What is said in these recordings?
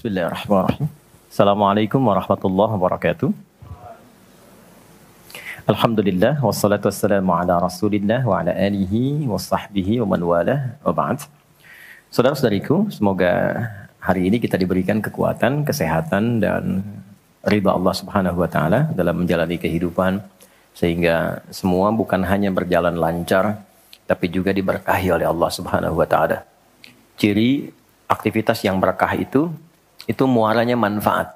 Bismillahirrahmanirrahim. Assalamualaikum warahmatullahi wabarakatuh. Alhamdulillah wassalatu wassalamu ala Rasulillah wa ala alihi wa sahbihi wa man walah wa ba'd. Saudara-saudariku, semoga hari ini kita diberikan kekuatan, kesehatan dan ridha Allah Subhanahu wa taala dalam menjalani kehidupan sehingga semua bukan hanya berjalan lancar tapi juga diberkahi oleh Allah Subhanahu wa taala. Ciri aktivitas yang berkah itu muaranya manfaat.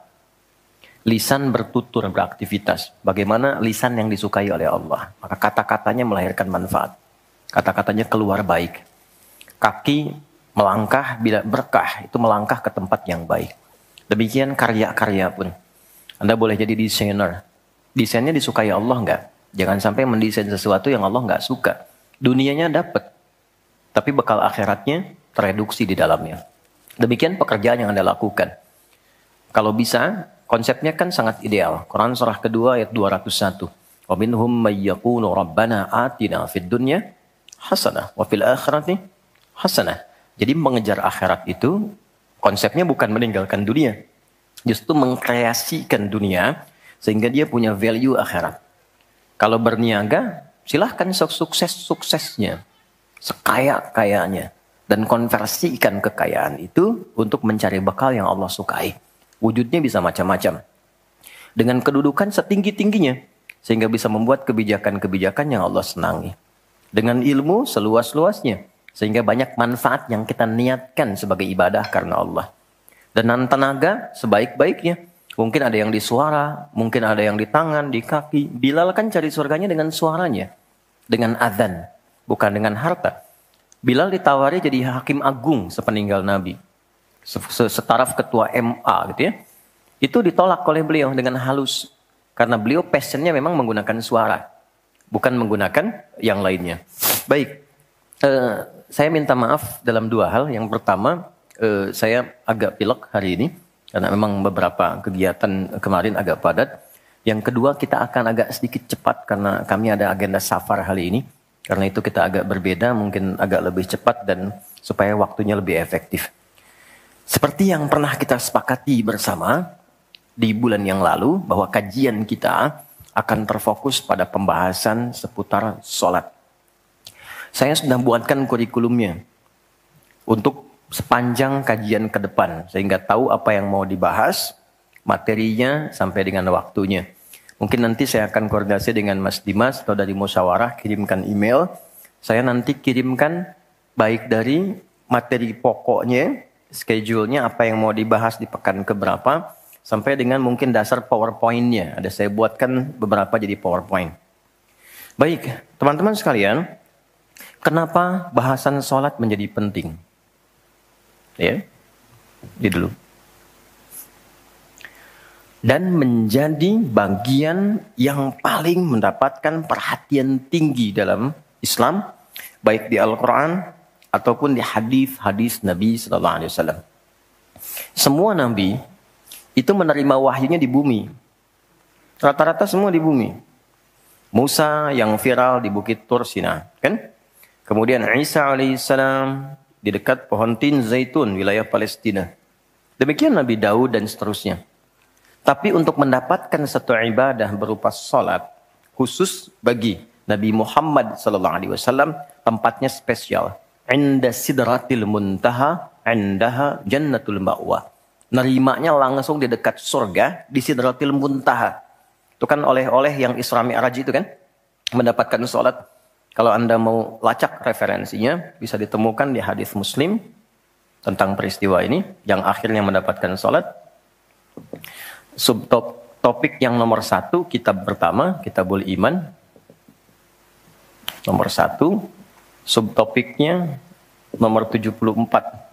Lisan bertutur beraktivitas. Bagaimana lisan yang disukai oleh Allah? Maka kata-katanya melahirkan manfaat. Kata-katanya keluar baik. Kaki melangkah bila berkah, itu melangkah ke tempat yang baik. Demikian karya-karya pun. Anda boleh jadi desainer. Desainnya disukai Allah enggak? Jangan sampai mendesain sesuatu yang Allah enggak suka. Dunianya dapat, tapi bekal akhiratnya tereduksi di dalamnya. Demikian pekerjaan yang Anda lakukan. Kalau bisa, konsepnya kan sangat ideal. Quran surah kedua ayat 201. Wa minhum may yaqulu rabbana atina fid dunya hasanah wa fil akhirati hasanah. Jadi mengejar akhirat itu konsepnya bukan meninggalkan dunia. Justru mengkreasikan dunia sehingga dia punya value akhirat. Kalau berniaga, silahkan sukses-suksesnya, sekaya-kayanya. Dan konversikan kekayaan itu untuk mencari bekal yang Allah sukai. Wujudnya bisa macam-macam. Dengan kedudukan setinggi-tingginya. Sehingga bisa membuat kebijakan-kebijakan yang Allah senangi. Dengan ilmu seluas-luasnya. Sehingga banyak manfaat yang kita niatkan sebagai ibadah karena Allah. Dan tenaga sebaik-baiknya. Mungkin ada yang di suara, mungkin ada yang di tangan, di kaki. Bilal kan cari surganya dengan suaranya. Dengan adzan, bukan dengan harta. Bilal ditawari jadi hakim agung sepeninggal Nabi. Setaraf ketua MA gitu ya. Itu ditolak oleh beliau dengan halus. Karena beliau passionnya memang menggunakan suara. Bukan menggunakan yang lainnya. Baik. Saya minta maaf dalam dua hal. Yang pertama, saya agak pilek hari ini. Karena memang beberapa kegiatan kemarin agak padat. Yang kedua, kita akan agak sedikit cepat karena kami ada agenda safar hari ini. Karena itu kita agak berbeda, mungkin agak lebih cepat dan supaya waktunya lebih efektif. Seperti yang pernah kita sepakati bersama di bulan yang lalu, bahwa kajian kita akan terfokus pada pembahasan seputar sholat. Saya sudah buatkan kurikulumnya untuk sepanjang kajian ke depan, sehingga tahu apa yang mau dibahas, materinya sampai dengan waktunya. Mungkin nanti saya akan koordinasi dengan Mas Dimas atau dari musyawarah, kirimkan email. Saya nanti kirimkan baik dari materi pokoknya, schedule-nya, apa yang mau dibahas di pekan keberapa, sampai dengan mungkin dasar PowerPoint-nya. Ada saya buatkan beberapa jadi PowerPoint. Baik, teman-teman sekalian, kenapa bahasan sholat menjadi penting? Ya, ini dulu. Dan menjadi bagian yang paling mendapatkan perhatian tinggi dalam Islam, baik di Al-Quran ataupun di hadis-hadis Nabi SAW. Semua Nabi itu menerima wahyunya di bumi. Rata-rata semua di bumi. Musa yang viral di Bukit Tur Sina, kan? Kemudian Isa alaihissalam di dekat pohon tin zaitun, wilayah Palestina. Demikian Nabi Daud dan seterusnya. Tapi untuk mendapatkan satu ibadah berupa sholat, khusus bagi Nabi Muhammad SAW, tempatnya spesial. Inda sidratil muntaha, indaha jannatul ma'wa. Nerimanya langsung di dekat surga, di sidratil muntaha. Itu kan oleh-oleh yang Isra Mi'raj itu kan, mendapatkan sholat. Kalau Anda mau lacak referensinya, bisa ditemukan di hadis Muslim tentang peristiwa ini, yang akhirnya mendapatkan sholat. Subtopik yang nomor 1, kitab pertama, Kitabul Iman. Nomor 1, subtopiknya nomor 74,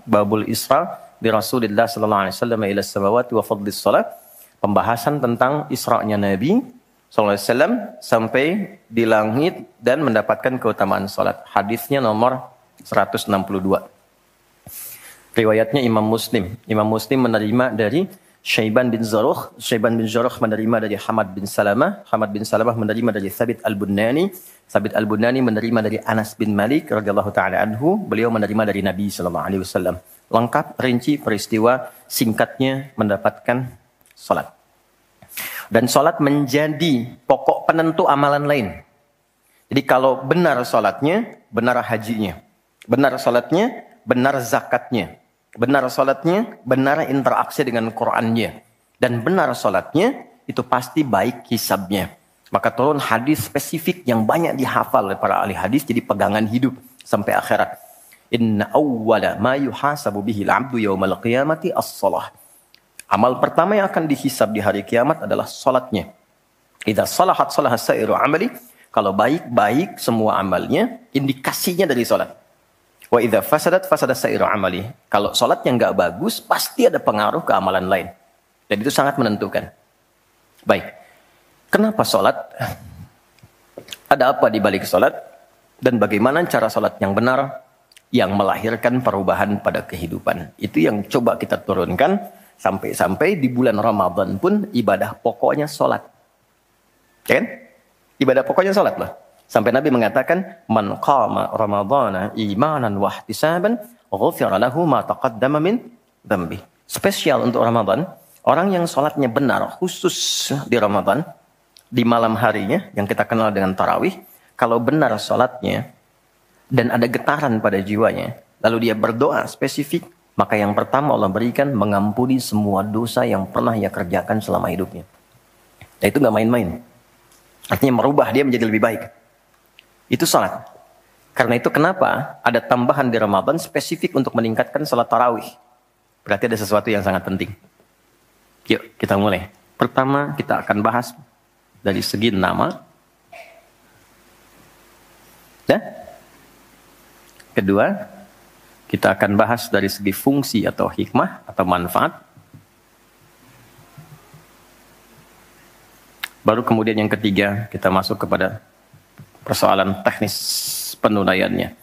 Babul Isra di Rasulullah sallallahu alaihi wasallam ila samawati wa fadlis salat. Pembahasan tentang Isra'nya Nabi sallallahu alaihi wasallam sampai di langit dan mendapatkan keutamaan salat. Hadisnya nomor 162. Riwayatnya Imam Muslim. Imam Muslim menerima dari Syaiban bin Zarukh menerima dari Hamad bin Salamah, Hamad bin Salamah menerima dari Thabit al-Bunani, Thabit al-Bunani menerima dari Anas bin Malik radhiyallahu taala anhu, beliau menerima dari Nabi sallallahu alaihi wasallam. Lengkap, rinci, peristiwa singkatnya mendapatkan salat. Dan salat menjadi pokok penentu amalan lain. Jadi kalau benar salatnya, benar hajinya. Benar salatnya, benar zakatnya. Benar salatnya, benar interaksi dengan Qur'annya. Dan benar salatnya, itu pasti baik hisabnya. Maka turun hadis spesifik yang banyak dihafal oleh para ahli hadis, jadi pegangan hidup sampai akhirat. Inna awwala ma yuhasabu bihil abdu yawmal qiyamati as-salah. Amal pertama yang akan dihisab di hari kiamat adalah salatnya. Idza salahat salaha sa'iru amali. Kalau baik-baik semua amalnya, indikasinya dari salat. Wa idza fasadat fasada sa'iru amali. Kalau salatnya enggak bagus, pasti ada pengaruh ke amalan lain. Dan itu sangat menentukan. Baik. Kenapa salat? Ada apa di balik salat? Dan bagaimana cara salat yang benar yang melahirkan perubahan pada kehidupan? Itu yang coba kita turunkan sampai-sampai di bulan Ramadan pun ibadah pokoknya salat. Ya kan? Ibadah pokoknya salat loh. Sampai Nabi mengatakan, "Man qama Ramadhana imanan wa ihtisaban, ghufira lahu ma taqaddama min dhanbi." Spesial untuk Ramadan, orang yang salatnya benar khusus di Ramadan, di malam harinya yang kita kenal dengan tarawih, kalau benar salatnya dan ada getaran pada jiwanya, lalu dia berdoa spesifik, maka yang pertama Allah berikan mengampuni semua dosa yang pernah ia kerjakan selama hidupnya. Nah, itu nggak main-main. Artinya merubah dia menjadi lebih baik. Itu salat. Karena itu kenapa ada tambahan di Ramadan spesifik untuk meningkatkan salat tarawih. Berarti ada sesuatu yang sangat penting. Yuk kita mulai. Pertama kita akan bahas dari segi nama. Ya. Kedua, kita akan bahas dari segi fungsi atau hikmah atau manfaat. Baru kemudian yang ketiga kita masuk kepada persoalan teknis penunaiannya.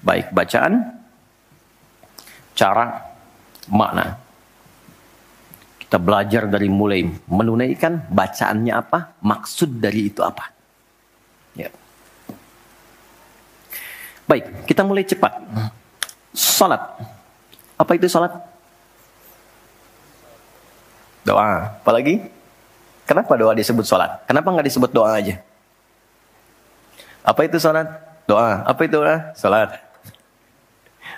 Baik bacaan, cara, makna. Kita belajar dari mulai menunaikan, bacaannya apa, maksud dari itu apa. Ya. Baik, kita mulai cepat. Salat. Apa itu salat? Doa. Apalagi? Kenapa doa disebut salat? Kenapa nggak disebut doa aja? Apa itu salat? Doa. Apa itu doa? Salat.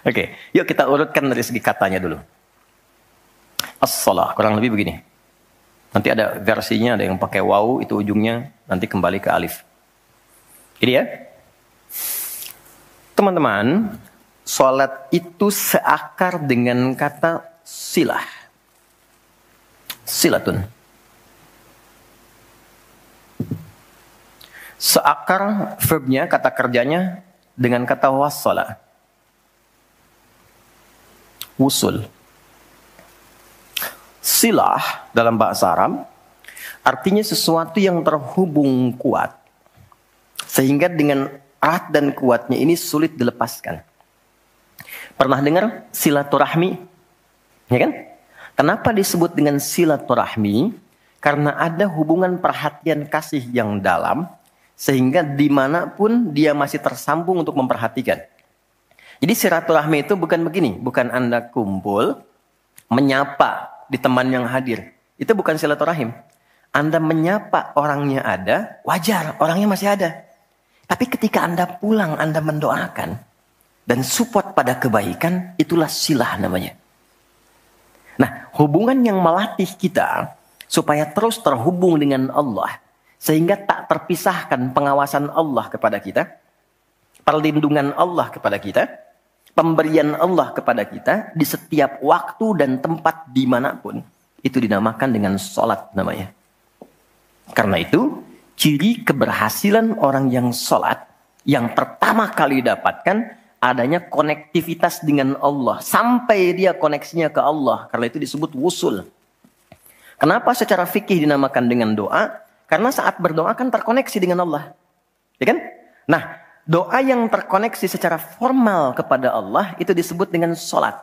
Oke, yuk kita urutkan dari segi katanya dulu. As-salah, kurang lebih begini. Nanti ada versinya, ada yang pakai waw, itu ujungnya nanti kembali ke alif. Ini ya. Teman-teman, salat itu seakar dengan kata silah. Silatun. Seakar verbnya, kata kerjanya dengan kata wassala. Wusul. Silah dalam bahasa Arab artinya sesuatu yang terhubung kuat. Sehingga dengan erat dan kuatnya ini sulit dilepaskan. Pernah dengar silaturahmi? Ya kan? Kenapa disebut dengan silaturahmi? Karena ada hubungan perhatian kasih yang dalam, sehingga dimanapun dia masih tersambung untuk memperhatikan. Jadi silaturahmi itu bukan begini, bukan Anda kumpul, menyapa di teman yang hadir. Itu bukan silaturahim. Anda menyapa orangnya ada, wajar, orangnya masih ada. Tapi ketika Anda pulang, Anda mendoakan dan support pada kebaikan, itulah silah namanya. Nah, hubungan yang melatih kita supaya terus terhubung dengan Allah, sehingga tak terpisahkan pengawasan Allah kepada kita, perlindungan Allah kepada kita, pemberian Allah kepada kita di setiap waktu dan tempat dimanapun, itu dinamakan dengan salat namanya. Karena itu, ciri keberhasilan orang yang salat, yang pertama kali dapatkan adanya konektivitas dengan Allah. Sampai dia koneksinya ke Allah. Karena itu disebut wusul. Kenapa secara fikih dinamakan dengan doa? Karena saat berdoa kan terkoneksi dengan Allah. Ya kan? Nah, doa yang terkoneksi secara formal kepada Allah itu disebut dengan salat.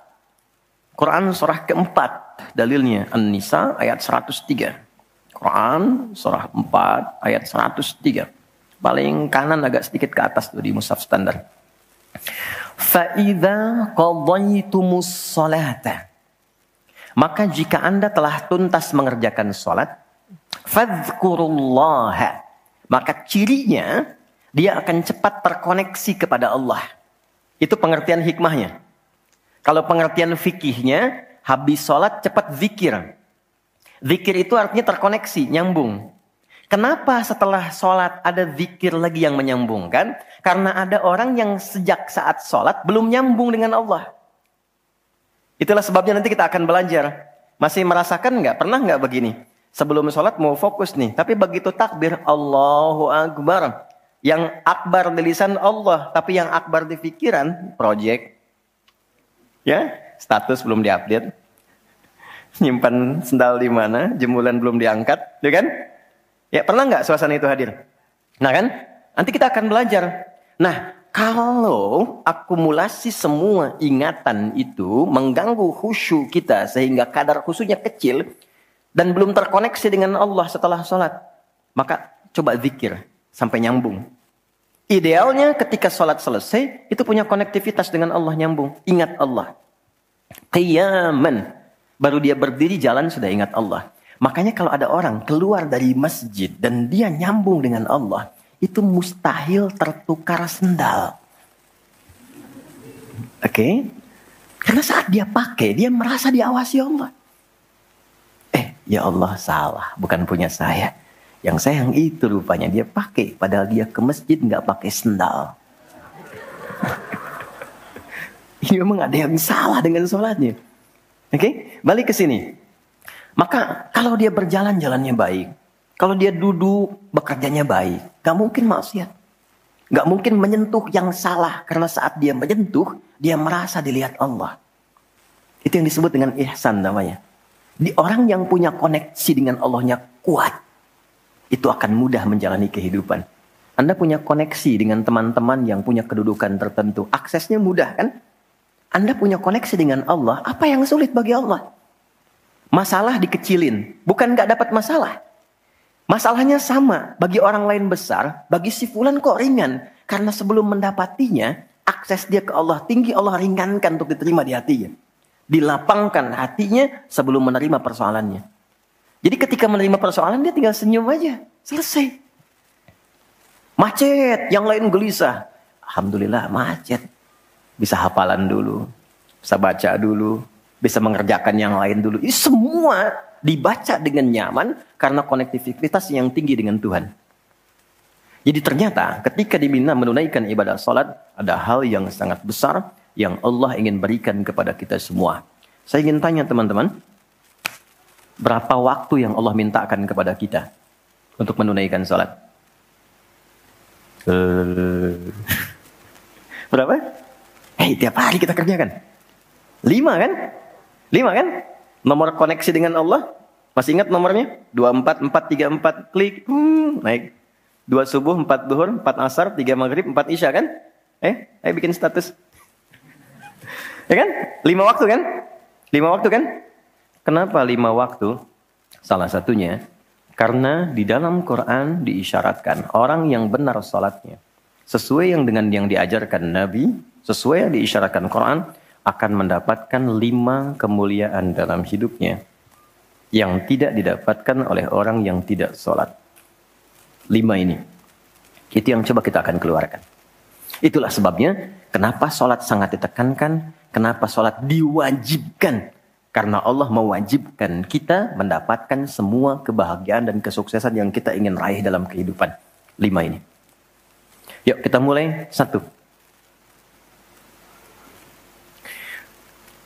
Quran surah keempat, dalilnya An-Nisa ayat 103. Quran surah 4 ayat 103. Paling kanan agak sedikit ke atas tuh di mushaf standar. Fa'idha qadaytumus salata. Maka jika Anda telah tuntas mengerjakan sholat, fadhkurullaha. Maka cirinya, dia akan cepat terkoneksi kepada Allah. Itu pengertian hikmahnya. Kalau pengertian fikihnya, habis sholat cepat zikir. Zikir itu artinya terkoneksi, nyambung. Kenapa setelah sholat ada zikir lagi yang menyambungkan? Karena ada orang yang sejak saat sholat belum nyambung dengan Allah. Itulah sebabnya nanti kita akan belajar. Masih merasakan nggak? Pernah nggak begini? Sebelum sholat mau fokus nih. Tapi begitu takbir, Allahu Akbar. Yang akbar di lisan Allah. Tapi yang akbar di pikiran, project. Ya, status belum diupdate. Nyimpan sendal di mana, jemuran belum diangkat, ya kan? Ya, pernah nggak suasana itu hadir? Nah kan, nanti kita akan belajar. Nah, kalau akumulasi semua ingatan itu mengganggu khusyuk kita sehingga kadar khusyuknya kecil dan belum terkoneksi dengan Allah setelah sholat, maka coba zikir sampai nyambung. Idealnya ketika sholat selesai, itu punya konektivitas dengan Allah nyambung. Ingat Allah. Qiyaman. Baru dia berdiri jalan sudah ingat Allah. Makanya kalau ada orang keluar dari masjid dan dia nyambung dengan Allah, itu mustahil tertukar sendal. Oke? Karena saat dia pakai, dia merasa diawasi Allah. Ya Allah salah, bukan punya saya. Yang saya yang itu rupanya dia pakai, padahal dia ke masjid nggak pakai sendal. Ini memang ada yang salah dengan sholatnya. Oke, balik ke sini. Maka kalau dia berjalan jalannya baik, kalau dia duduk bekerjanya baik, gak mungkin maksiat, gak mungkin menyentuh yang salah karena saat dia menyentuh dia merasa dilihat Allah. Itu yang disebut dengan ihsan namanya. Di orang yang punya koneksi dengan Allahnya kuat, itu akan mudah menjalani kehidupan. Anda punya koneksi dengan teman-teman yang punya kedudukan tertentu, aksesnya mudah kan? Anda punya koneksi dengan Allah, apa yang sulit bagi Allah? Masalah dikecilin, bukan gak dapat masalah. Masalahnya sama, bagi orang lain besar, bagi si fulan kok ringan. Karena sebelum mendapatinya, akses dia ke Allah tinggi, Allah ringankan untuk diterima di hatinya. Dilapangkan hatinya sebelum menerima persoalannya. Jadi ketika menerima persoalan, dia tinggal senyum aja, selesai. Macet, yang lain gelisah. Alhamdulillah macet. Bisa hafalan dulu, bisa baca dulu, bisa mengerjakan yang lain dulu. Ini semua dibaca dengan nyaman karena konektivitas yang tinggi dengan Tuhan. Jadi ternyata ketika diminta menunaikan ibadah salat, ada hal yang sangat besar yang Allah ingin berikan kepada kita semua. Saya ingin tanya teman-teman, berapa waktu yang Allah mintakan kepada kita untuk menunaikan salat? Berapa? Tiap hari kita kerjakan. 5 kan? 5 kan? Nomor koneksi dengan Allah. Masih ingat nomornya? 24, 4, 3, 4. Klik. Naik. 2 subuh, 4 duhur, 4 asar, 3 maghrib, 4 isya kan? Ayo bikin status. Ya kan? 5 waktu kan? 5 waktu kan? Kenapa 5 waktu? Salah satunya, karena di dalam Quran diisyaratkan orang yang benar salatnya, sesuai yang dengan yang diajarkan Nabi, sesuai yang diisyaratkan Quran, akan mendapatkan 5 kemuliaan dalam hidupnya yang tidak didapatkan oleh orang yang tidak sholat. 5 ini. Itu yang coba kita akan keluarkan. Itulah sebabnya kenapa sholat sangat ditekankan, kenapa sholat diwajibkan. Karena Allah mewajibkan kita mendapatkan semua kebahagiaan dan kesuksesan yang kita ingin raih dalam kehidupan. 5 ini. Yuk kita mulai. 1.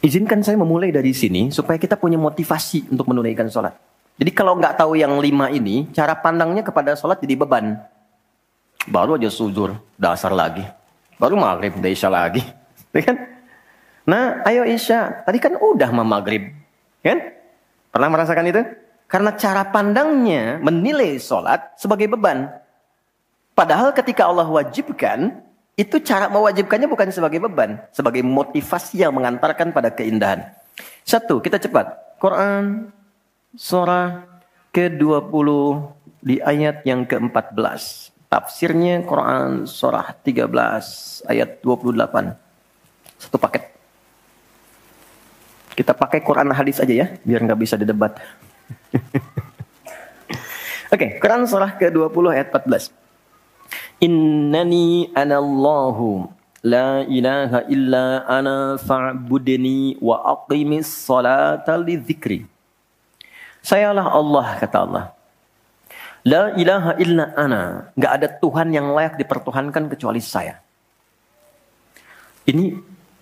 Izinkan saya memulai dari sini supaya kita punya motivasi untuk menunaikan sholat. Jadi kalau nggak tahu yang 5 ini, cara pandangnya kepada sholat jadi beban. Baru aja zuhur, dasar lagi. Baru maghrib, udah isya lagi. Kan? Nah, ayo isya. Tadi kan udah maghrib. Kan? Pernah merasakan itu? Karena cara pandangnya menilai sholat sebagai beban. Padahal ketika Allah wajibkan, itu cara mewajibkannya bukan sebagai beban, sebagai motivasi yang mengantarkan pada keindahan. Satu, kita cepat. Quran surah ke-20 di ayat yang ke-14. Tafsirnya Quran surah 13 ayat 28. Satu paket. Kita pakai Quran hadis aja ya, biar nggak bisa didebat. Oke, Quran surah ke-20 ayat 14. Innani anallahu la ilaha illa ana fa'budni wa aqimis salata li dzikri. Sayalah Allah, kata Allah. La ilaha illa ana. Gak ada Tuhan yang layak dipertuhankan kecuali saya. Ini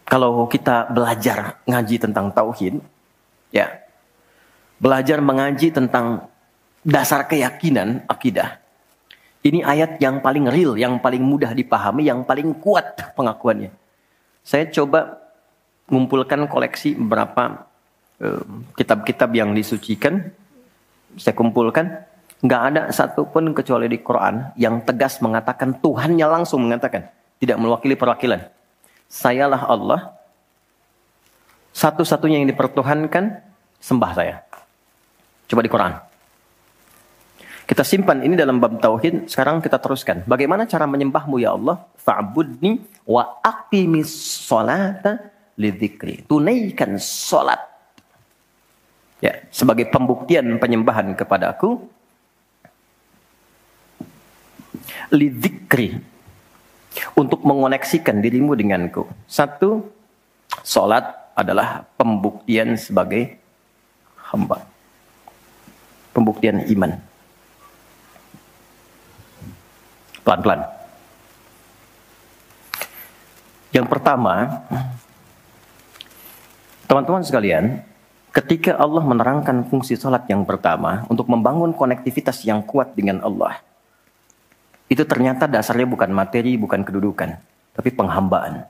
kalau kita belajar ngaji tentang tauhid, ya, belajar mengaji tentang dasar keyakinan, akidah. Ini ayat yang paling real, yang paling mudah dipahami, yang paling kuat pengakuannya. Saya coba mengumpulkan koleksi beberapa kitab-kitab yang disucikan. Saya kumpulkan. Nggak ada satupun kecuali di Quran yang tegas mengatakan, Tuhannya langsung mengatakan, tidak mewakili perwakilan. Sayalah Allah, satu-satunya yang dipertuhankan, sembah saya. Coba di Quran. Kita simpan ini dalam bab tauhid, sekarang kita teruskan. Bagaimana cara menyembahmu ya Allah? Fa'budni wa aqimis sholata lidzikri. Tunaikan sholat. Ya, sebagai pembuktian penyembahan kepadaku. Lidzikri, untuk mengoneksikan dirimu denganku. Satu, sholat adalah pembuktian sebagai hamba, pembuktian iman. Pelan-pelan. Yang pertama, teman-teman sekalian, ketika Allah menerangkan fungsi sholat yang pertama untuk membangun konektivitas yang kuat dengan Allah, itu ternyata dasarnya bukan materi, bukan kedudukan, tapi penghambaan.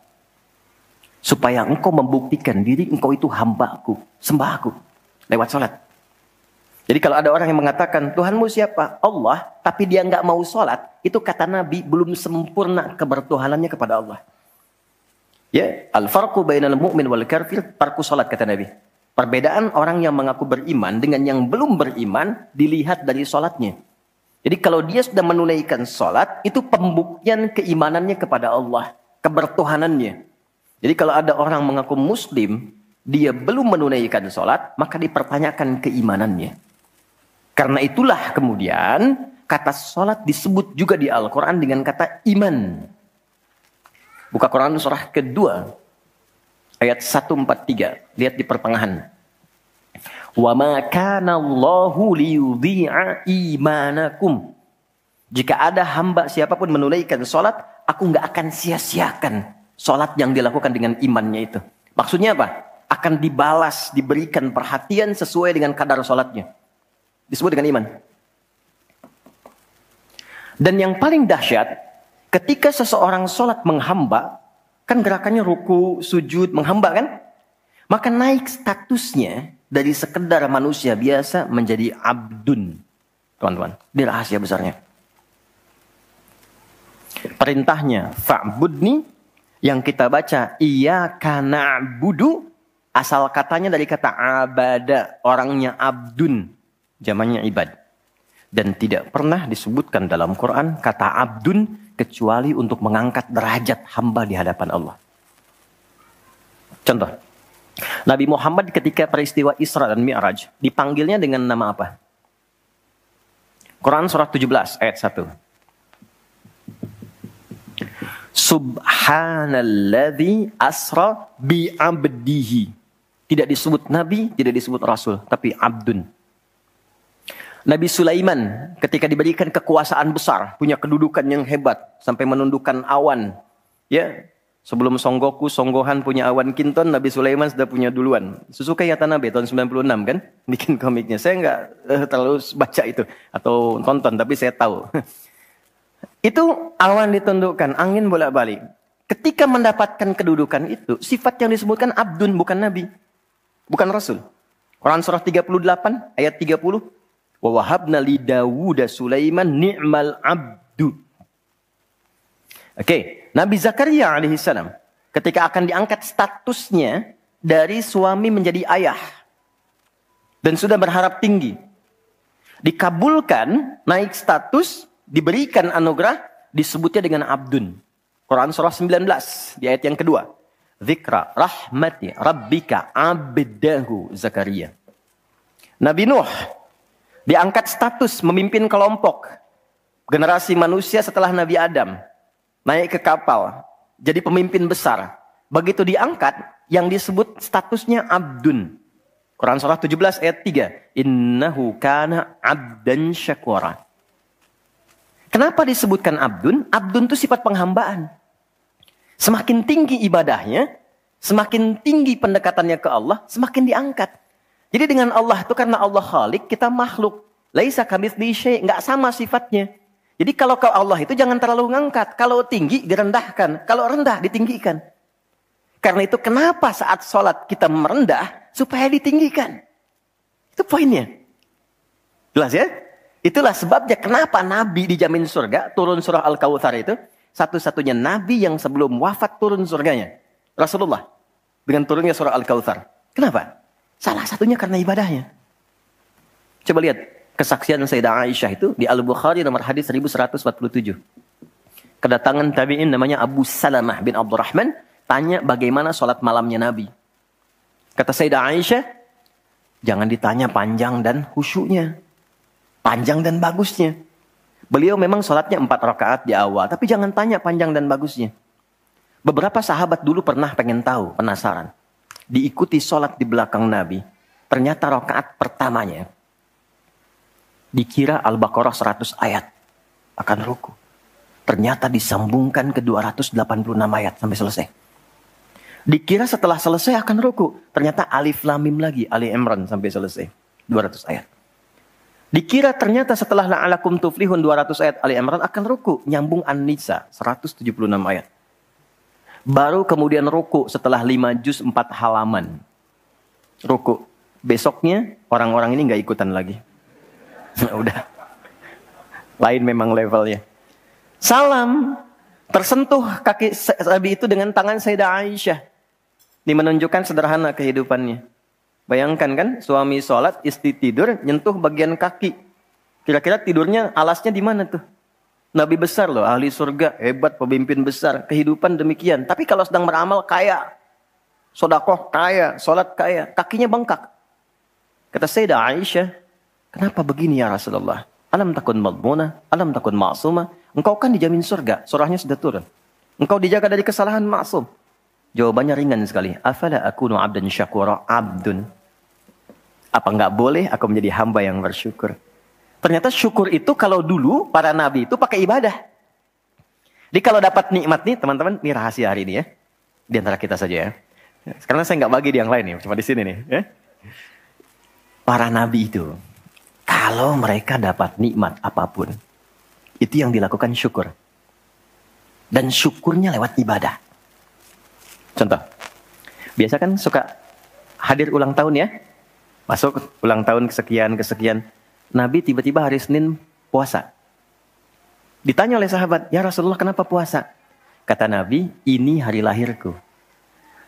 Supaya engkau membuktikan diri engkau itu hambaku, sembahku, lewat sholat. Jadi kalau ada orang yang mengatakan, Tuhanmu siapa? Allah, tapi dia nggak mau sholat, itu kata Nabi, belum sempurna kebertuhanannya kepada Allah. Ya, al-farqu bainal mu'min wal kafir, tarku sholat, kata Nabi. Perbedaan orang yang mengaku beriman dengan yang belum beriman, dilihat dari sholatnya. Jadi kalau dia sudah menunaikan sholat, itu pembuktian keimanannya kepada Allah, kebertuhanannya. Jadi kalau ada orang mengaku muslim, dia belum menunaikan sholat, maka dipertanyakan keimanannya. Karena itulah kemudian kata sholat disebut juga di Al-Quran dengan kata iman. Buka Quran surah kedua, ayat 143. Lihat di pertengahan. Wa ma kana Allahu liyudhi'a imanakum. Jika ada hamba siapapun menunaikan sholat, aku nggak akan sia-siakan sholat yang dilakukan dengan imannya itu. Maksudnya apa? Akan dibalas, diberikan perhatian sesuai dengan kadar sholatnya. Disebut dengan iman. Dan yang paling dahsyat, ketika seseorang sholat menghamba, kan gerakannya ruku, sujud, menghamba kan? Maka naik statusnya dari sekedar manusia biasa menjadi abdun. Teman-teman, ini rahasia besarnya. Perintahnya, fa'budni, yang kita baca, iyyaka na'budu, asal katanya dari kata abada, orangnya abdun, jamannya ibad. Dan tidak pernah disebutkan dalam Quran kata abdun, kecuali untuk mengangkat derajat hamba di hadapan Allah. Contoh, Nabi Muhammad ketika peristiwa Isra dan Mi'raj, dipanggilnya dengan nama apa? Quran surah 17 ayat 1. Subhanalladzi asra bi'abdihi. Tidak disebut Nabi, tidak disebut Rasul, tapi abdun. Nabi Sulaiman ketika diberikan kekuasaan besar, punya kedudukan yang hebat, sampai menundukkan awan. Ya, sebelum Songgohan punya awan Kinton, Nabi Sulaiman sudah punya duluan. Suzuki Yatanabe tahun 96 kan, bikin komiknya. Saya nggak terlalu baca itu atau tonton, tapi saya tahu. Itu awan ditundukkan, angin bolak-balik. Ketika mendapatkan kedudukan itu, sifat yang disebutkan abdun, bukan Nabi, bukan Rasul. Quran surah 38 ayat 30. Wa wahabna li Dawuda Sulaiman ni'mal abdu. Oke, Nabi Zakaria alaihissalam ketika akan diangkat statusnya dari suami menjadi ayah. Dan sudah berharap tinggi. Dikabulkan, naik status, diberikan anugerah, disebutnya dengan abdun. Quran surah 19 di ayat yang kedua. Zikra rahmati rabbika abdahu Zakaria. Nabi Nuh diangkat status memimpin kelompok generasi manusia setelah Nabi Adam. Naik ke kapal, jadi pemimpin besar. Begitu diangkat, yang disebut statusnya abdun. Quran surah 17 ayat 3. Innahu kana abdan syakura. Kenapa disebutkan abdun? Abdun itu sifat penghambaan. Semakin tinggi ibadahnya, semakin tinggi pendekatannya ke Allah, semakin diangkat. Jadi dengan Allah itu karena Allah Khalik, kita makhluk. Laisa kamitslihi syai', enggak sama sifatnya. Jadi kalau ke Allah itu jangan terlalu ngangkat. Kalau tinggi direndahkan, kalau rendah ditinggikan. Karena itu kenapa saat sholat kita merendah supaya ditinggikan. Itu poinnya. Jelas ya? Itulah sebabnya kenapa Nabi dijamin surga, turun surah Al-Kautsar itu. Satu-satunya Nabi yang sebelum wafat turun surganya. Rasulullah. Dengan turunnya surah Al-Kautsar. Kenapa? Salah satunya karena ibadahnya. Coba lihat kesaksian Sayyidah Aisyah itu di Al-Bukhari nomor hadis 1147. Kedatangan tabi'in namanya Abu Salamah bin Abdurrahman. Tanya bagaimana sholat malamnya Nabi. Kata Sayyidah Aisyah, jangan ditanya panjang dan khusyuknya. Panjang dan bagusnya. Beliau memang sholatnya 4 rakaat di awal. Tapi jangan tanya panjang dan bagusnya. Beberapa sahabat dulu pernah pengen tahu, penasaran. Diikuti sholat di belakang Nabi. Ternyata rakaat pertamanya. Dikira Al-Baqarah 100 ayat. Akan ruku. Ternyata disambungkan ke 286 ayat sampai selesai. Dikira setelah selesai akan ruku. Ternyata Alif Lam Mim lagi. Ali Imran sampai selesai. 200 ayat. Dikira ternyata setelah la'alakum tuflihun 200 ayat Ali Imran akan ruku. Nyambung An-Nisa 176 ayat. Baru kemudian ruku setelah 5 juz 4 halaman. Ruku. Besoknya orang-orang ini nggak ikutan lagi. Udah. Lain memang levelnya. Salam. Tersentuh kaki Nabi itu dengan tangan Sayyidah Aisyah. Ini menunjukkan sederhana kehidupannya. Bayangkan kan, suami sholat, istri tidur, nyentuh bagian kaki. Kira-kira tidurnya, alasnya di mana tuh? Nabi besar loh, ahli surga, hebat, pemimpin besar. Kehidupan demikian. Tapi kalau sedang beramal, kaya. Sodakoh, kaya. Sholat, kaya. Kakinya bengkak. Kata Sayyidah Aisyah, kenapa begini ya Rasulullah? Alam takun madmunah, alam takun ma'sumah. Engkau kan dijamin surga, surahnya sudah turun. Engkau dijaga dari kesalahan maksum. Jawabannya ringan sekali. Afala akunu abdan syakura abdun. Apa enggak boleh aku menjadi hamba yang bersyukur? Ternyata syukur itu kalau dulu para nabi itu pakai ibadah. Jadi kalau dapat nikmat nih teman-teman, ini rahasia hari ini ya. Di antara kita saja ya. Karena saya enggak bagi di yang lain nih, cuma di sini nih. Ya. Para nabi itu, kalau mereka dapat nikmat apapun, itu yang dilakukan syukur. Dan syukurnya lewat ibadah. Contoh, biasa kan suka hadir ulang tahun ya. Masuk ulang tahun kesekian. Nabi tiba-tiba hari Senin puasa. Ditanya oleh sahabat, ya Rasulullah kenapa puasa? Kata Nabi, ini hari lahirku.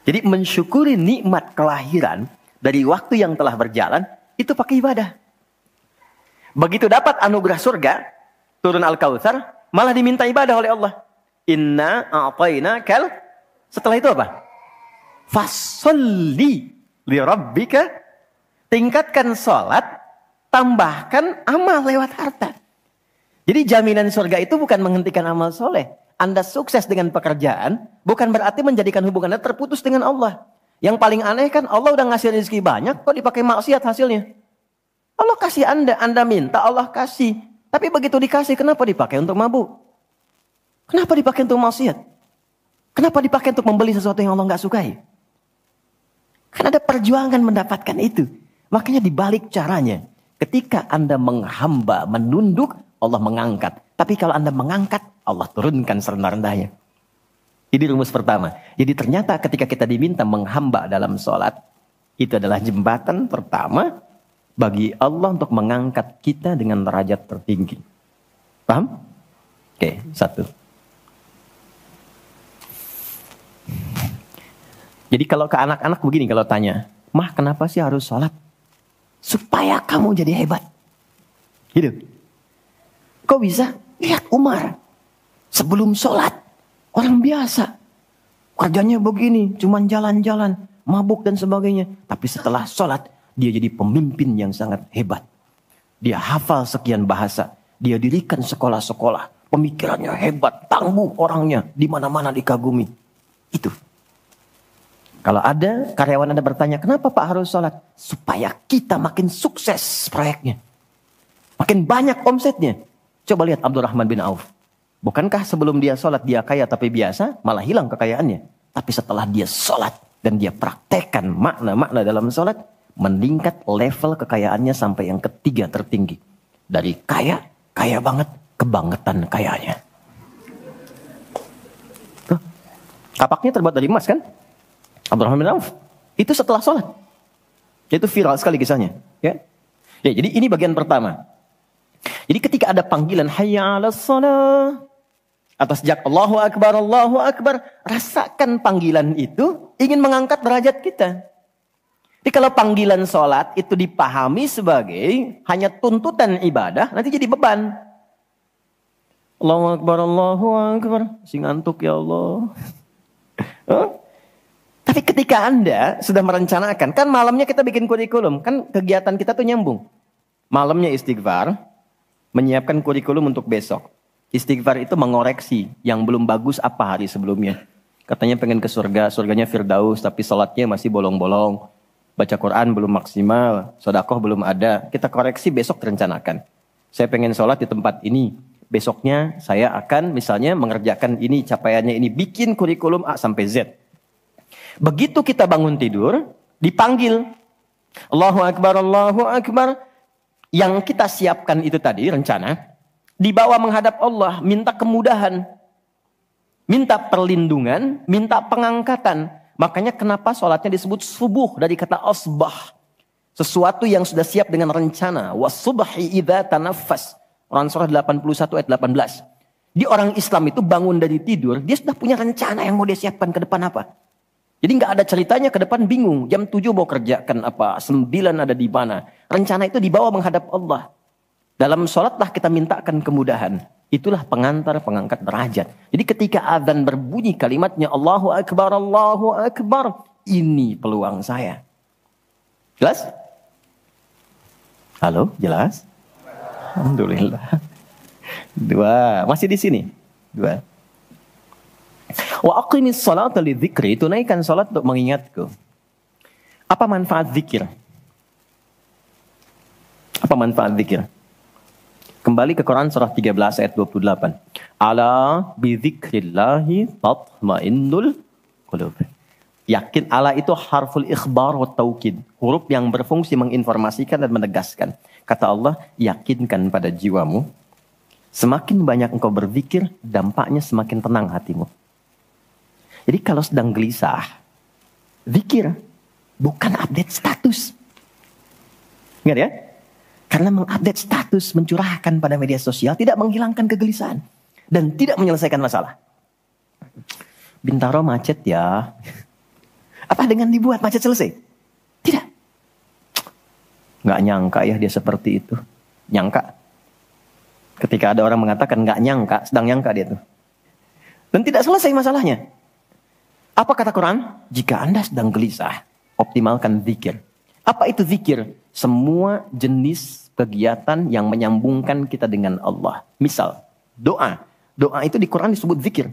Jadi mensyukuri nikmat kelahiran dari waktu yang telah berjalan, itu pakai ibadah. Begitu dapat anugerah surga, turun Al-Kautsar, malah diminta ibadah oleh Allah. Inna a'tainakal. Setelah itu apa? Fasolli li rabbika. Tingkatkan sholat, tambahkan amal lewat harta. Jadi jaminan surga itu bukan menghentikan amal soleh. Anda sukses dengan pekerjaan, bukan berarti menjadikan hubungan Anda terputus dengan Allah. Yang paling aneh kan Allah udah ngasih rezeki banyak, kok dipakai maksiat hasilnya? Allah kasih Anda minta, Allah kasih. Tapi begitu dikasih, kenapa dipakai untuk mabuk? Kenapa dipakai untuk maksiat? Kenapa dipakai untuk membeli sesuatu yang Allah nggak sukai? Karena ada perjuangan mendapatkan itu. Makanya dibalik caranya. Ketika Anda menghamba, menunduk, Allah mengangkat. Tapi kalau Anda mengangkat, Allah turunkan serendah-rendahnya. Ini rumus pertama. Jadi ternyata ketika kita diminta menghamba dalam sholat, itu adalah jembatan pertama bagi Allah untuk mengangkat kita dengan derajat tertinggi. Paham? Oke, satu. Jadi kalau ke anak-anak begini kalau tanya, "Mah, kenapa sih harus sholat?" Supaya kamu jadi hebat. Gitu. Kok bisa? Lihat Umar. Sebelum sholat, orang biasa. Kerjanya begini, cuman jalan-jalan, mabuk dan sebagainya. Tapi setelah sholat, dia jadi pemimpin yang sangat hebat. Dia hafal sekian bahasa. Dia dirikan sekolah-sekolah. Pemikirannya hebat, tangguh orangnya. Di mana-mana dikagumi. Itu. Kalau ada karyawan Anda bertanya, kenapa Pak harus sholat? Supaya kita makin sukses proyeknya. Makin banyak omsetnya. Coba lihat Abdurrahman bin Auf. Bukankah sebelum dia sholat dia kaya tapi biasa, malah hilang kekayaannya. Tapi setelah dia sholat dan dia praktekkan makna-makna dalam sholat, meningkat level kekayaannya sampai yang ketiga tertinggi. Dari kaya, kaya banget, kebangetan kayanya. Tuh, kapaknya terbuat dari emas kan? Abdurrahman bin Auf. Itu setelah sholat. Itu viral sekali kisahnya. Ya, jadi ini bagian pertama. Jadi ketika ada panggilan hayya 'alas shalah atau sejak Allahu Akbar, rasakan panggilan itu ingin mengangkat derajat kita. Jadi kalau panggilan sholat itu dipahami sebagai hanya tuntutan ibadah, nanti jadi beban. Allahu Akbar, si ngantuk ya Allah. Tapi ketika Anda sudah merencanakan, kan malamnya kita bikin kurikulum, kan kegiatan kita tuh nyambung. Malamnya istighfar, menyiapkan kurikulum untuk besok. Istighfar itu mengoreksi yang belum bagus apa hari sebelumnya. Katanya pengen ke surga, surganya Firdaus, tapi salatnya masih bolong-bolong. Baca Quran belum maksimal, sedekah belum ada. Kita koreksi besok terencanakan. Saya pengen sholat di tempat ini. Besoknya saya akan misalnya mengerjakan ini, capaiannya ini. Bikin kurikulum A sampai Z. Begitu kita bangun tidur, dipanggil. Allahu Akbar, Allahu Akbar. Yang kita siapkan itu tadi, rencana. Dibawa menghadap Allah, minta kemudahan. Minta perlindungan, minta pengangkatan. Makanya kenapa sholatnya disebut subuh dari kata asbah. Sesuatu yang sudah siap dengan rencana. Wasubhi idza tanaffas. Quran surah 81 ayat 18. Di orang Islam itu bangun dari tidur, dia sudah punya rencana yang mau dia siapkan ke depan apa. Jadi nggak ada ceritanya ke depan bingung. Jam 7 mau kerjakan apa, 9 ada di mana. Rencana itu dibawa menghadap Allah. Dalam sholatlah kita mintakan kemudahan. Itulah pengantar, pengangkat derajat. Jadi ketika azan berbunyi kalimatnya Allahu Akbar, Allahu Akbar. Ini peluang saya. Jelas? Halo, jelas? Alhamdulillah. 2, masih di sini. 2. Wa aqimis salata lidzikri, tunaikan salat untuk mengingatku. Apa manfaat zikir? Apa manfaat zikir? Kembali ke Quran surah 13 ayat 28. Ala bidzikrillahi tatmainnul qulub. Yakin, ala itu harful ikhbar wa taukid. Huruf yang berfungsi menginformasikan dan menegaskan. Kata Allah, yakinkan pada jiwamu. Semakin banyak engkau berzikir, dampaknya semakin tenang hatimu. Jadi kalau sedang gelisah, zikir, bukan update status. Ingat ya? Karena mengupdate status, mencurahkan pada media sosial, tidak menghilangkan kegelisahan. Dan tidak menyelesaikan masalah. Bintaro macet ya. Apa dengan dibuat macet selesai? Tidak. Nggak nyangka ya dia seperti itu. Nyangka. Ketika ada orang mengatakan nggak nyangka, sedang nyangka dia tuh. Dan tidak selesai masalahnya. Apa kata Quran? Jika Anda sedang gelisah, optimalkan zikir. Apa itu zikir? Semua jenis kegiatan yang menyambungkan kita dengan Allah. Misal, doa. Doa itu di Quran disebut zikir.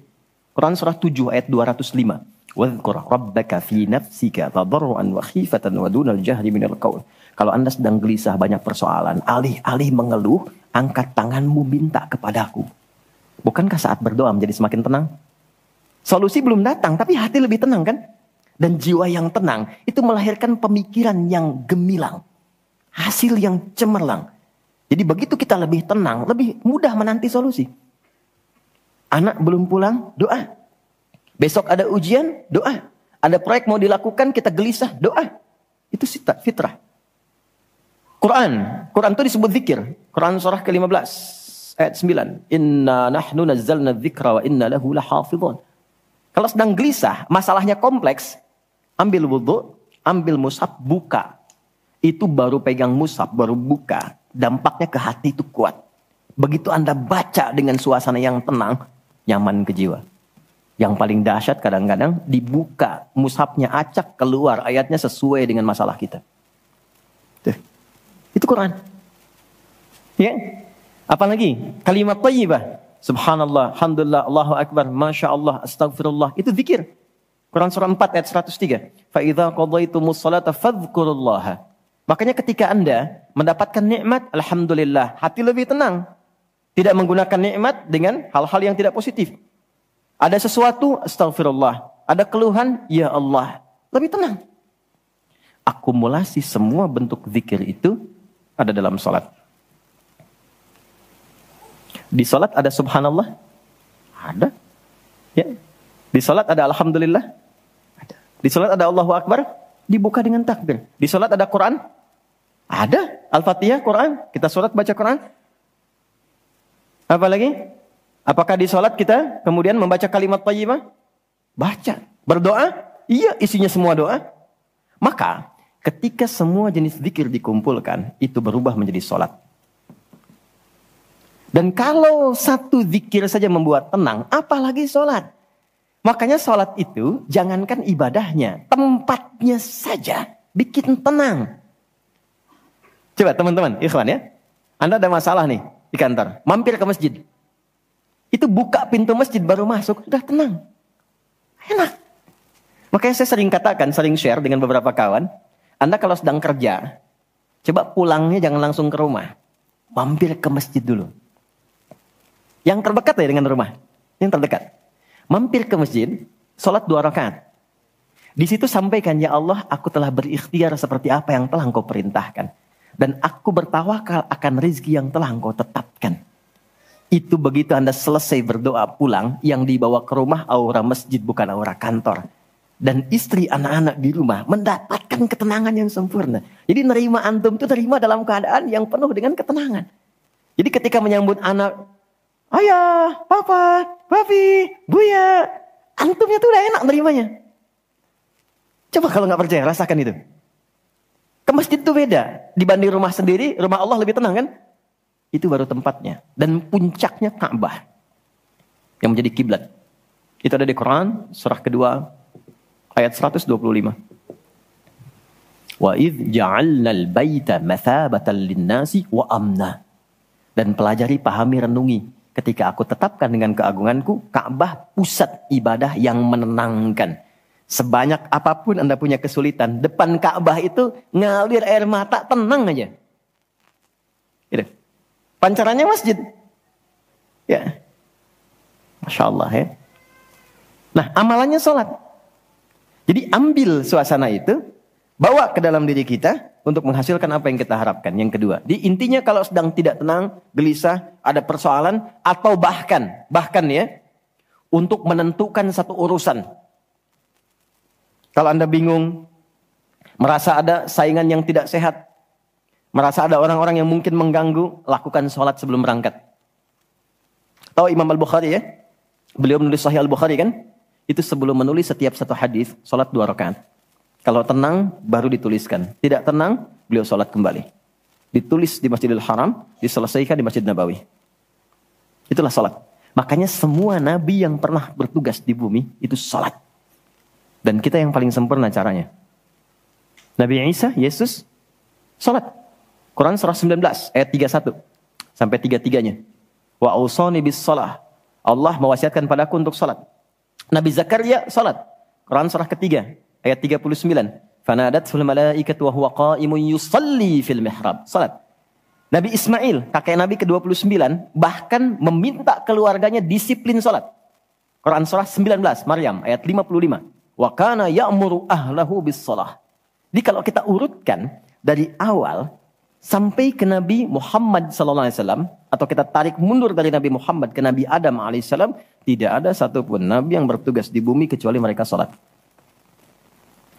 Quran surah 7 ayat 205. Wadhkur rabbaka fi nafsika tadarruan wa khifatan wa dunal jahri minal qaul. Kalau Anda sedang gelisah banyak persoalan, alih-alih mengeluh, angkat tanganmu minta kepadaku. Bukankah saat berdoa menjadi semakin tenang? Solusi belum datang, tapi hati lebih tenang kan? Dan jiwa yang tenang itu melahirkan pemikiran yang gemilang. Hasil yang cemerlang. Jadi begitu kita lebih tenang, lebih mudah menanti solusi. Anak belum pulang, doa. Besok ada ujian, doa. Ada proyek mau dilakukan, kita gelisah, doa. Itu fitrah. Quran itu disebut zikir. Quran surah ke-15 ayat 9. Inna nahnu nazzalna dzikra wa inna lahu lahafidhun. Kalau sedang gelisah, masalahnya kompleks, Ambil wudhu, ambil mushaf, buka. Itu baru pegang mushaf, baru buka. Dampaknya ke hati itu kuat. Begitu Anda baca dengan suasana yang tenang, nyaman ke jiwa. Yang paling dahsyat kadang-kadang dibuka, mushafnya acak, keluar ayatnya sesuai dengan masalah kita. Tuh. Itu Quran. Ya. Apalagi kalimat thayyibah. Subhanallah, alhamdulillah, Allahu akbar, masya Allah, astagfirullah. Itu zikir. Quran surah 4 ayat 103. Fa idza qadaytumus salata fadhkurullaha. Makanya ketika Anda mendapatkan nikmat, alhamdulillah, hati lebih tenang. Tidak menggunakan nikmat dengan hal-hal yang tidak positif. Ada sesuatu, astagfirullah. Ada keluhan, ya Allah. Lebih tenang. Akumulasi semua bentuk zikir itu ada dalam salat. Di salat ada subhanallah? Ada. Ya. Di salat ada alhamdulillah? Ada. Di salat ada Allahu Akbar? Dibuka dengan takbir. Di salat ada Quran? Ada. Al-Fatihah, Quran. Kita salat baca Quran. Apa lagi? Apakah di salat kita kemudian membaca kalimat thayyibah? Baca. Berdoa? Iya, isinya semua doa. Maka ketika semua jenis zikir dikumpulkan, itu berubah menjadi salat. Dan kalau satu zikir saja membuat tenang, apalagi salat. Makanya salat itu jangankan ibadahnya, tempatnya saja bikin tenang. Coba teman-teman, ikhwan ya. Anda ada masalah nih di kantor, mampir ke masjid. Itu buka pintu masjid baru masuk, udah tenang. Enak. Makanya saya sering katakan, sering share dengan beberapa kawan, Anda kalau sedang kerja, coba pulangnya jangan langsung ke rumah. Mampir ke masjid dulu. Yang terdekat ya dengan rumah. Yang terdekat. Mampir ke masjid, sholat 2 rakaat. Di situ sampaikan, ya Allah, aku telah berikhtiar seperti apa yang telah Engkau perintahkan. Dan aku bertawakal akan rezeki yang telah Engkau tetapkan. Itu begitu Anda selesai berdoa pulang, yang dibawa ke rumah aura masjid bukan aura kantor. Dan istri anak-anak di rumah mendapatkan ketenangan yang sempurna. Jadi nerima antum itu nerima dalam keadaan yang penuh dengan ketenangan. Jadi ketika menyambut anak, ayah, papa, papi, buya, antumnya tuh udah enak nerimanya. Coba kalau nggak percaya, rasakan itu. Ke masjid itu beda. Dibanding rumah sendiri, rumah Allah lebih tenang kan? Itu baru tempatnya. Dan puncaknya Ka'bah. Yang menjadi kiblat. Itu ada di Quran, surah kedua, ayat 125. Wa idh ja'alnal baita mathabatan linnasi wa amna. Dan pelajari, pahami, renungi. Ketika aku tetapkan dengan keagunganku, Ka'bah pusat ibadah yang menenangkan. Sebanyak apapun Anda punya kesulitan, depan Ka'bah itu ngalir air mata, tenang aja. Gitu. Pancarannya masjid. Ya. Masya Allah ya. Nah, amalannya sholat. Jadi ambil suasana itu, bawa ke dalam diri kita untuk menghasilkan apa yang kita harapkan. Yang kedua, di intinya kalau sedang tidak tenang, gelisah, ada persoalan, atau bahkan ya, untuk menentukan satu urusan. Kalau Anda bingung, merasa ada saingan yang tidak sehat, merasa ada orang-orang yang mungkin mengganggu, lakukan sholat sebelum berangkat. Tahu Imam Al-Bukhari ya? Beliau menulis Sahih Al-Bukhari kan? Itu sebelum menulis setiap satu hadis, sholat 2 rakaat. Kalau tenang, baru dituliskan. Tidak tenang, beliau sholat kembali. Ditulis di Masjidil Haram, diselesaikan di Masjid Nabawi. Itulah sholat. Makanya semua nabi yang pernah bertugas di bumi, itu sholat. Dan kita yang paling sempurna caranya. Nabi Isa, Yesus, sholat. Quran surah 19, ayat 31. Sampai 33-nya. Wa awsani bis sholah. Allah mewasiatkan padaku untuk sholat. Nabi Zakaria, sholat. Quran surah ketiga, ayat 39. Fanadatul malaikatu wa huwa qa'imun yusalli fil mihrab. Sholat. Nabi Ismail, kakek Nabi ke-29, bahkan meminta keluarganya disiplin sholat. Quran surah 19, Maryam, ayat 55. Wa kana ya'muru ahlahu bis shalah. Jadi kalau kita urutkan dari awal sampai ke Nabi Muhammad SAW, atau kita tarik mundur dari Nabi Muhammad ke Nabi Adam alaihissalam, tidak ada satupun Nabi yang bertugas di bumi kecuali mereka sholat.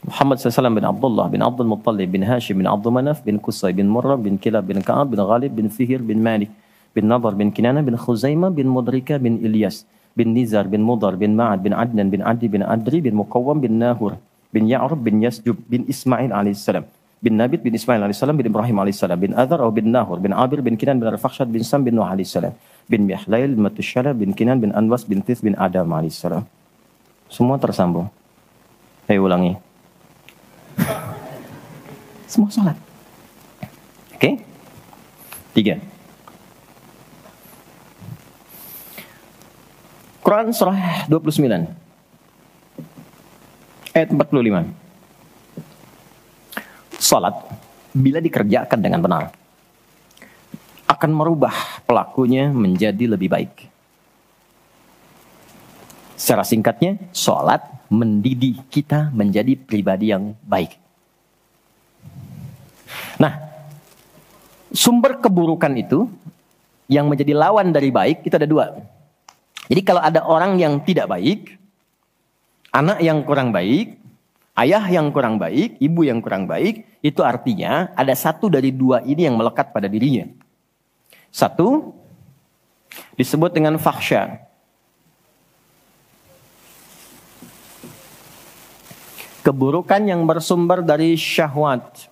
Muhammad SAW bin Abdullah bin Abdul Muttalib bin Hashim bin Abdul Manaf bin Qusay bin Murrah bin Kilab bin Ka'ab bin Ghalib bin Fihir bin Malik bin Nadar bin Kinana bin Khuzaimah bin Mudrika bin Ilyas bin Nizar bin Mudar bin Ma'ad bin Adnan bin Adi bin Adri bin Muqawwam bin Nahur bin Ya'rub bin Yasjub bin Ismail alaihissalam, bin Nabit bin Ismail alaihissalam, bin Ibrahim alaihissalam, bin Adhar atau bin Nahur, bin Abir bin Kinan bin Arfakhshad bin Sam bin Nuh alaihissalam, bin Mihlail bin Matushala bin Kinan bin Anwas bin Tith bin Adam alaihissalam. Semua tersambung. Saya ulangi. Semua salat. Oke? 3. Quran surah 29 ayat 45. Salat bila dikerjakan dengan benar akan merubah pelakunya menjadi lebih baik. Secara singkatnya, salat mendidik kita menjadi pribadi yang baik. Nah, sumber keburukan itu yang menjadi lawan dari baik itu ada 2. Jadi kalau ada orang yang tidak baik, anak yang kurang baik, ayah yang kurang baik, ibu yang kurang baik, itu artinya ada satu dari 2 ini yang melekat pada dirinya. 1 disebut dengan fakhsya. Keburukan yang bersumber dari syahwat,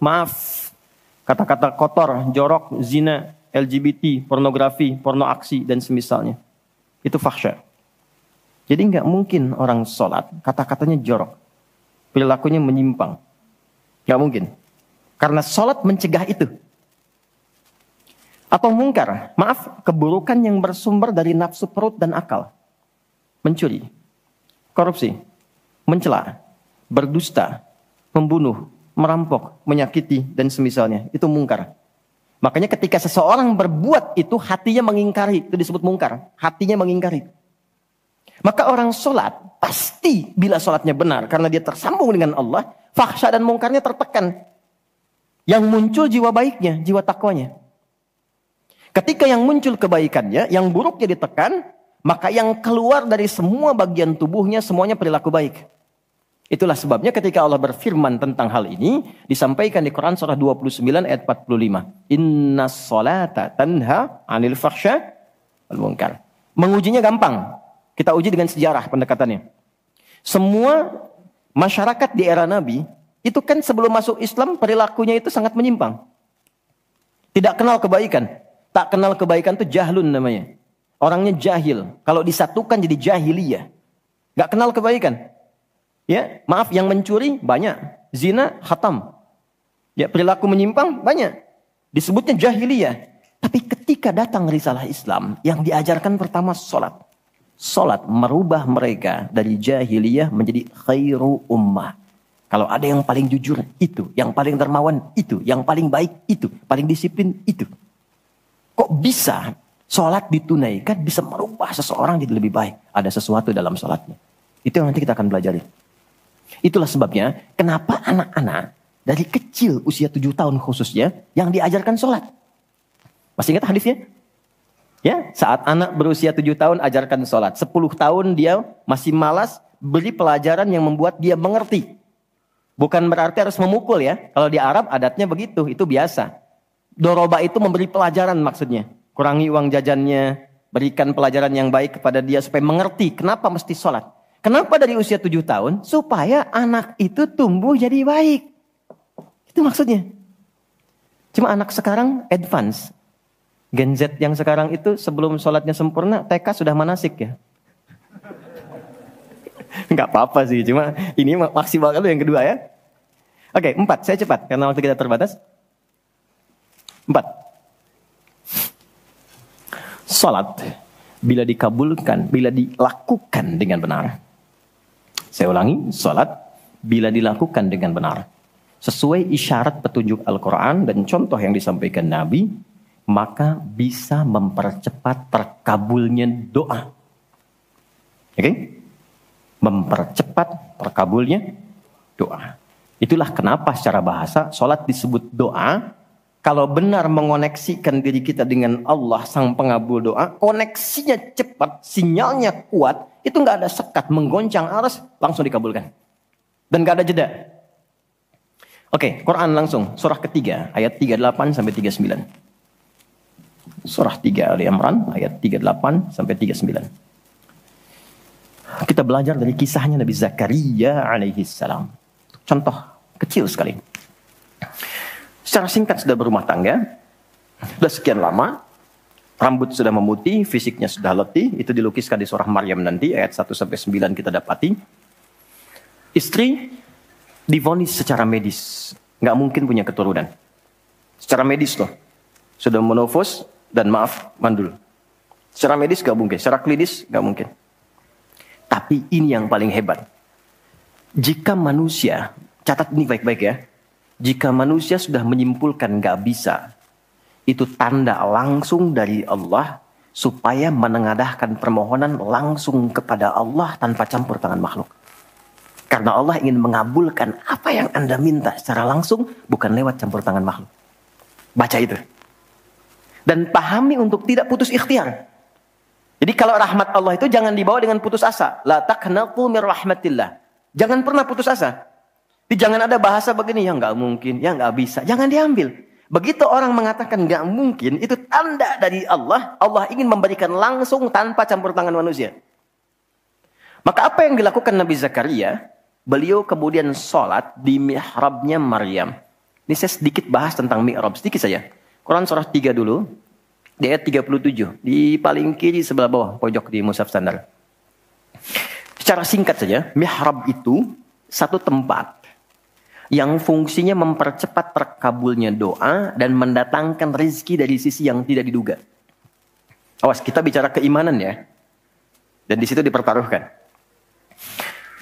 kata-kata kotor, jorok, zina, LGBT, pornografi, porno aksi, dan semisalnya. Itu fakhsya. Jadi nggak mungkin orang sholat, kata-katanya jorok. Perilakunya menyimpang. Nggak mungkin. Karena sholat mencegah itu. Atau mungkar, keburukan yang bersumber dari nafsu perut dan akal. Mencuri, korupsi, mencela, berdusta, membunuh, merampok, menyakiti, dan semisalnya. Itu mungkar. Makanya ketika seseorang berbuat itu, hatinya mengingkari. Itu disebut mungkar. Hatinya mengingkari. Maka orang sholat, pasti bila sholatnya benar, karena dia tersambung dengan Allah, fakhsya dan mungkarnya tertekan. Yang muncul jiwa baiknya, jiwa takwanya. Ketika yang muncul kebaikannya, yang buruknya ditekan, maka yang keluar dari semua bagian tubuhnya, semuanya perilaku baik. Itulah sebabnya ketika Allah berfirman tentang hal ini, disampaikan di Quran surah 29 ayat 45. Inna sholata tanha anil fakhsya wal munkar. Mengujinya gampang. Kita uji dengan sejarah pendekatannya. Semua masyarakat di era Nabi, itu kan sebelum masuk Islam perilakunya itu sangat menyimpang. Tidak kenal kebaikan. Tak kenal kebaikan itu jahlun namanya. Orangnya jahil. Kalau disatukan jadi jahiliyah. Gak kenal kebaikan. Ya, yang mencuri banyak, zina khatam. Ya, perilaku menyimpang banyak. Disebutnya jahiliyah. Tapi ketika datang risalah Islam, yang diajarkan pertama salat. Salat merubah mereka dari jahiliyah menjadi khairu ummah. Kalau ada yang paling jujur itu, yang paling dermawan itu, yang paling baik itu, paling disiplin itu. Kok bisa salat ditunaikan bisa merubah seseorang jadi lebih baik? Ada sesuatu dalam salatnya. Itu yang nanti kita akan pelajari. Itulah sebabnya kenapa anak-anak dari kecil usia 7 tahun khususnya yang diajarkan sholat. Masih ingat hadisnya? Ya, saat anak berusia 7 tahun ajarkan sholat. 10 tahun dia masih malas, beri pelajaran yang membuat dia mengerti. Bukan berarti harus memukul ya. Kalau di Arab adatnya begitu, itu biasa. Doroba itu memberi pelajaran maksudnya. Kurangi uang jajannya, berikan pelajaran yang baik kepada dia supaya mengerti kenapa mesti sholat. Kenapa dari usia 7 tahun? Supaya anak itu tumbuh jadi baik. Itu maksudnya. Cuma anak sekarang advance. Gen Z yang sekarang itu sebelum sholatnya sempurna, TK sudah manasik ya. Enggak apa-apa sih, cuma ini maksimal dulu yang kedua ya. Oke, 4, saya cepat karena waktu kita terbatas. 4. Sholat bila dikabulkan, bila dilakukan dengan benar. Saya ulangi, salat bila dilakukan dengan benar. Sesuai isyarat petunjuk Al-Quran dan contoh yang disampaikan Nabi, maka bisa mempercepat terkabulnya doa. Oke? Mempercepat terkabulnya doa. Itulah kenapa secara bahasa, salat disebut doa. Kalau benar mengoneksikan diri kita dengan Allah sang pengabul doa, koneksinya cepat, sinyalnya kuat, itu nggak ada sekat, menggoncang arus, langsung dikabulkan. Dan nggak ada jeda. Oke, Quran langsung, surah ketiga, ayat 38 sampai 39. Surah 3 Ali Imran, ayat 38 sampai 39. Kita belajar dari kisahnya Nabi Zakaria alaihi salam. Contoh kecil sekali. Secara singkat sudah berumah tangga, sudah sekian lama, rambut sudah memutih, fisiknya sudah letih, itu dilukiskan di surah Maryam nanti, ayat 1-9 kita dapati. Istri divonis secara medis, nggak mungkin punya keturunan. Secara medis loh, sudah menopause dan mandul. Secara medis nggak mungkin, secara klinis nggak mungkin. Tapi ini yang paling hebat. Jika manusia, catat ini baik-baik ya. Jika manusia sudah menyimpulkan nggak bisa, itu tanda langsung dari Allah supaya menengadahkan permohonan langsung kepada Allah tanpa campur tangan makhluk. Karena Allah ingin mengabulkan apa yang Anda minta secara langsung, bukan lewat campur tangan makhluk. Baca itu. Dan pahami untuk tidak putus ikhtiar. Jadi kalau rahmat Allah itu jangan dibawa dengan putus asa. La taqnatu mir rahmatillah. Jangan pernah putus asa. Jangan ada bahasa begini, ya nggak mungkin, ya nggak bisa. Jangan diambil. Begitu orang mengatakan nggak mungkin, itu tanda dari Allah. Allah ingin memberikan langsung tanpa campur tangan manusia. Maka apa yang dilakukan Nabi Zakaria? Beliau kemudian sholat di mihrabnya Maryam. Ini saya sedikit bahas tentang mihrab, sedikit saja. Quran surah 3 dulu, di ayat 37. Di paling kiri sebelah bawah, pojok di mushaf standar. Secara singkat saja, mihrab itu satu tempat yang fungsinya mempercepat terkabulnya doa dan mendatangkan rezeki dari sisi yang tidak diduga. Awas, kita bicara keimanan ya. Dan di situ dipertaruhkan.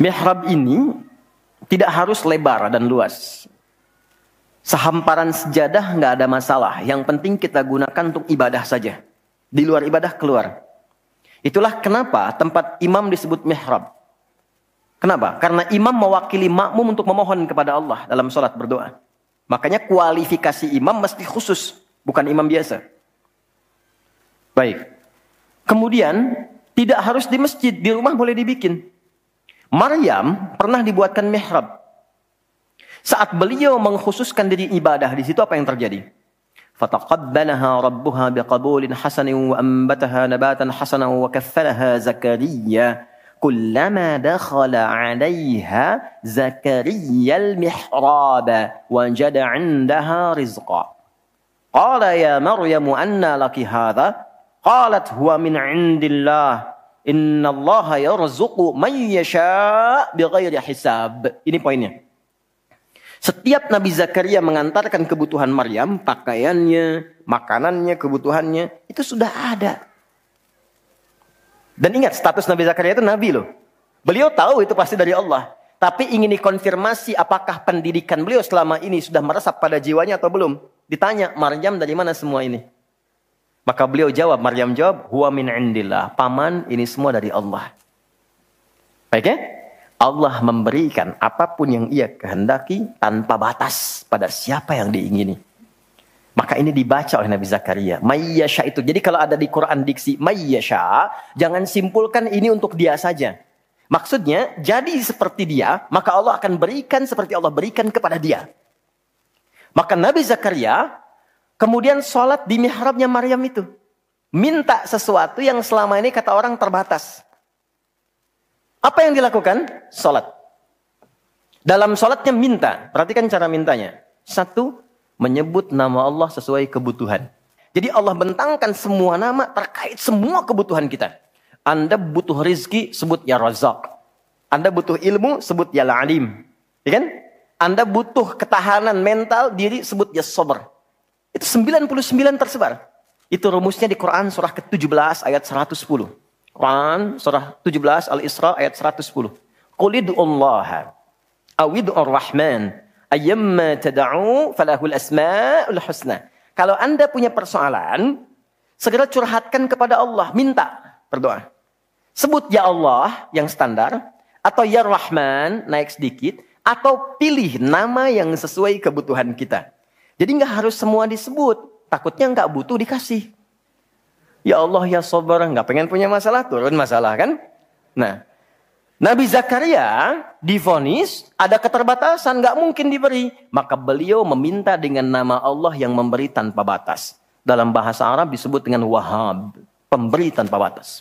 Mihrab ini tidak harus lebar dan luas. Sehamparan sejadah nggak ada masalah. Yang penting kita gunakan untuk ibadah saja. Di luar ibadah keluar. Itulah kenapa tempat imam disebut mihrab. Kenapa? Karena imam mewakili makmum untuk memohon kepada Allah dalam sholat berdoa. Makanya kualifikasi imam mesti khusus, bukan imam biasa. Baik. Kemudian, tidak harus di masjid, di rumah boleh dibikin. Maryam pernah dibuatkan mihrab. Saat beliau mengkhususkan diri ibadah, di situ apa yang terjadi? Fataqabbalaha rabbuha biqabulin hasanin wa ambataha nabatan hasanan wa kaffalaha Zakaria. Kullama dakhala 'alayha Zakaria al-mihrab wajada 'indaha rizqa. Qala ya Maryam anna laki hadha? Qalat huwa min 'indillah. Innallaha yarzuqu man yasha' bighairi hisab. Ini poinnya. Setiap Nabi Zakaria mengantarkan kebutuhan Maryam, pakaiannya, makanannya, kebutuhannya, itu sudah ada. Dan ingat, status Nabi Zakaria itu Nabi loh. Beliau tahu itu pasti dari Allah. Tapi ingin dikonfirmasi apakah pendidikan beliau selama ini sudah meresap pada jiwanya atau belum. Ditanya, Maryam dari mana semua ini? Maka beliau jawab, Maryam jawab, huwa min indillah. Paman, ini semua dari Allah. Baik ya? Allah memberikan apapun yang ia kehendaki tanpa batas pada siapa yang diingini. Maka ini dibaca oleh Nabi Zakaria. Mayyasha itu. Jadi kalau ada di Quran diksi mayyasha, jangan simpulkan ini untuk dia saja. Maksudnya, jadi seperti dia, maka Allah akan berikan seperti Allah berikan kepada dia. Maka Nabi Zakaria kemudian sholat di mihrabnya Maryam itu. Minta sesuatu yang selama ini kata orang terbatas. Apa yang dilakukan? Sholat. Dalam sholatnya minta. Perhatikan cara mintanya. Satu, menyebut nama Allah sesuai kebutuhan. Jadi Allah bentangkan semua nama terkait semua kebutuhan kita. Anda butuh rizki, sebut ya Razak. Anda butuh ilmu, sebut ya Alim. Ya kan? Anda butuh ketahanan mental diri, sebut ya Sabar. Itu 99 tersebar. Itu rumusnya di Quran surah ke-17 ayat 110. Quran surah 17 Al-Isra ayat 110. Qul id'ullaha awid'ur rahman ayyamma tad'u falahul asma'ul husna. Kalau Anda punya persoalan, segera curhatkan kepada Allah, minta, berdoa. Sebut ya Allah yang standar atau ya Rahman naik sedikit atau pilih nama yang sesuai kebutuhan kita. Jadi nggak harus semua disebut, takutnya nggak butuh dikasih. Ya Allah ya Sabar, nggak pengen punya masalah, turun masalah kan? Nah, Nabi Zakaria divonis ada keterbatasan, nggak mungkin diberi. Maka beliau meminta dengan nama Allah yang memberi tanpa batas. Dalam bahasa Arab disebut dengan Wahhab, pemberi tanpa batas.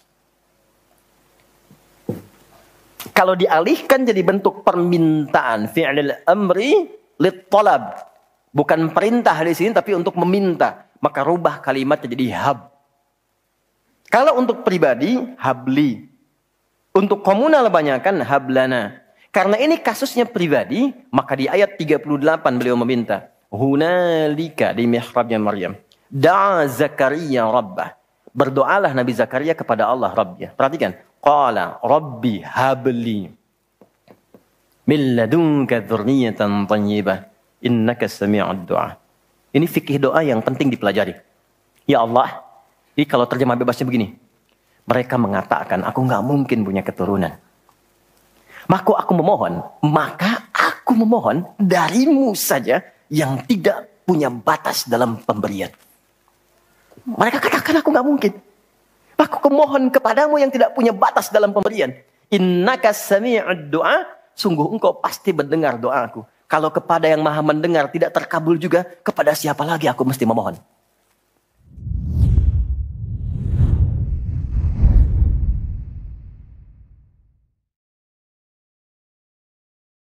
Kalau dialihkan jadi bentuk permintaan, fi'lil amri lit talab. Bukan perintah di sini tapi untuk meminta. Maka rubah kalimatnya jadi hab. Kalau untuk pribadi, habli. Untuk komunal banyakan hablana. Karena ini kasusnya pribadi, maka di ayat 38 beliau meminta. Hunalika di mihrabnya Maryam. Da'a Zakaria rabbah. Berdoalah Nabi Zakaria kepada Allah Rabbnya. Perhatikan. Qala Rabbi habli min ladunka dzurriyyatan thayyibah innaka sami'ud du'a. Ini fikih doa yang penting dipelajari. Ya Allah, ini kalau terjemah bebasnya begini. Mereka mengatakan aku nggak mungkin punya keturunan. Maka aku memohon darimu saja yang tidak punya batas dalam pemberian. Mereka katakan aku nggak mungkin. Aku memohon kepadamu yang tidak punya batas dalam pemberian. Innaka sami'ud du'a. Sungguh engkau pasti mendengar doaku. Kalau kepada yang maha mendengar tidak terkabul juga, kepada siapa lagi aku mesti memohon?